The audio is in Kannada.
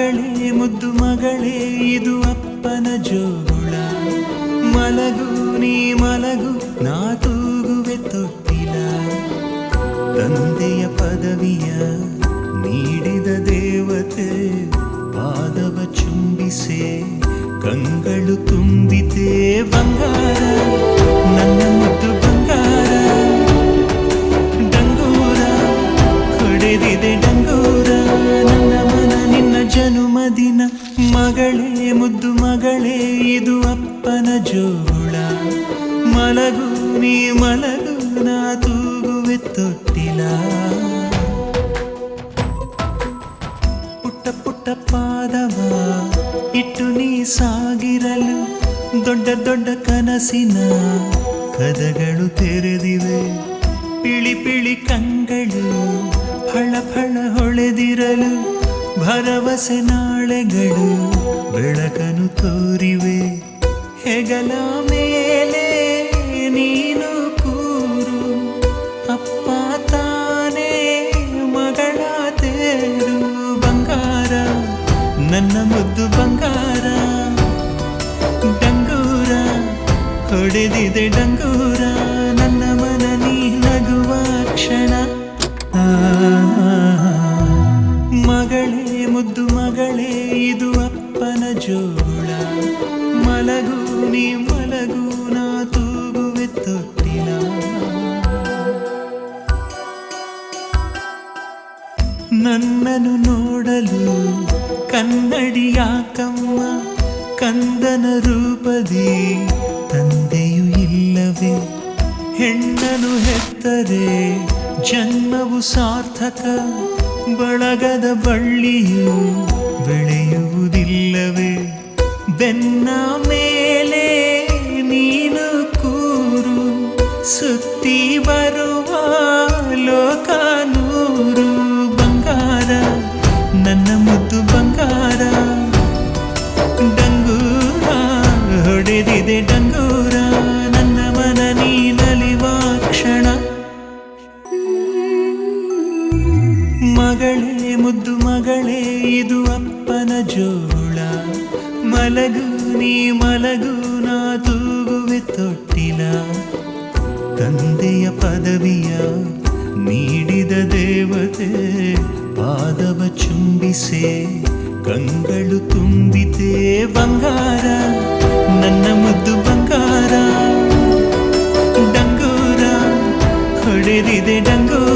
ಮಗಳೇ ಮುದ್ದು ಮಗಳೇ ಇದು ಅಪ್ಪನ ಜೋಗುಳ. ಮಲಗು ನೀ ಮಲಗು ನಾ ತೂಗುವೆ ತೊಟ್ಟಿಲ. ತಂದೆಯ ಪದವಿಯ ನೀಡಿದ ದೇವತೆ ಪಾದವ ಚುಂಬಿಸೆ ಕಂಗಳು ತುಂಬಿತೆ ಬಂಗಾರ ನನ್ನ ಮುದ್ದು ಬಂಗಾರ. ಡಂಗೂರ ಹೊಡೆದಿದೆ ಡಂಗೂರ ನನ್ನ ಮನ ನಿನ್ನ ಜನುಮದಿನ. ಮಗಳೇ ಮುದ್ದು ಮಗಳೇ ಇದು ಅಪ್ಪನ ಜೋಗುಳ. ಮಲಗು ನೀ ಮಲಗು ನಾ ತೂಗುವೆ ತೊಟ್ಟಿಲ. ಪುಟ್ಟ ಪುಟ್ಟ ಪಾದವ ಇಟ್ಟು ನೀ ಸಾಗಿರಲು ದೊಡ್ಡ ದೊಡ್ಡ ಕನಸಿನ ಕದಗಳು ತೆರೆದಿವೆ. ಪಿಳಿ ಪಿಳಿ ಕಂಗಳು ಫಳ ಫಳ ಹೊಳೆದಿರಲು ಭರವಸೆ ನಾಳೆಗಳು ಬೆಳಕನು ತೋರಿವೆ. ಹೆಗಲ ಮೇಲೆ ನೀನು ಕೂರು ಅಪ್ಪ ತಾನೇ ಮಗಳ ತೇರು ಬಂಗಾರ ನನ್ನ ಮುದ್ದು ಬಂಗಾರ. ಡಂಗೂರ ಹೊಡೆದಿದೆ ಡಂಗೂರ ನನ್ನ ಮನ ನೀ ನಗುವ ಕ್ಷಣ. ಮಗಳೇ ಮುದ್ದು ಮಗಳೇ ಇದು ಅಪ್ಪನ ಜೋಗುಳ. ಮಲಗು ನೀ ಮಲಗು ನಾ ತೂಗುವೆ ತೊಟ್ಟಿಲ. ನನ್ನನ್ನು ನೋಡಲು ಕನ್ನಡಿಯಾಕಮ್ಮ ಕಂದನ ರೂಪದಿ ತಂದೆಯು ಇಲ್ಲವೇ. ಹೆಣ್ಣನು ಹೆತ್ತರೆ ಜನ್ಮವು ಸಾರ್ಥಕ ಬಳಗದ ಬಳ್ಳಿಯು ಬೆಳೆಯುವುದಿಲ್ಲವೇ. ಬೆನ್ನ ಮೇಲೆ ನೀನು ಕೂರು ಸುತ್ತಿ ಬರುವ ಲೋಕ ನೂರು ಬಂಗಾರ ನನ್ನ ಮುದ್ದು ಬಂಗಾರ. ಡಂಗೂರ ಹೊಡೆದಿದೆ ಡಂಗೂರ ನನ್ನ ಮನ ನೀ ನಲಿವ ಕ್ಷಣ. ಮಗಳೇ ಮುದ್ದು ಮಗಳೇ ಇದು ಅಪ್ಪನ ಜೋಗುಳ. ಮಲಗು ನೀ ಮಲಗು ನಾ ತೂಗುವೆ ತೊಟ್ಟಿಲ. ತಂದೆಯ ಪದವಿಯ ನೀಡಿದ ದೇವತೆ ಪಾದವ ಚುಂಬಿಸೆ ಕಂಗಳು ತುಂಬಿತೆ ಬಂಗಾರ ನನ್ನ ಮುದ್ದು ಬಂಗಾರ. ಡಂಗೂರ ಹೊಡೆದಿದೆ ಡಂಗೂರ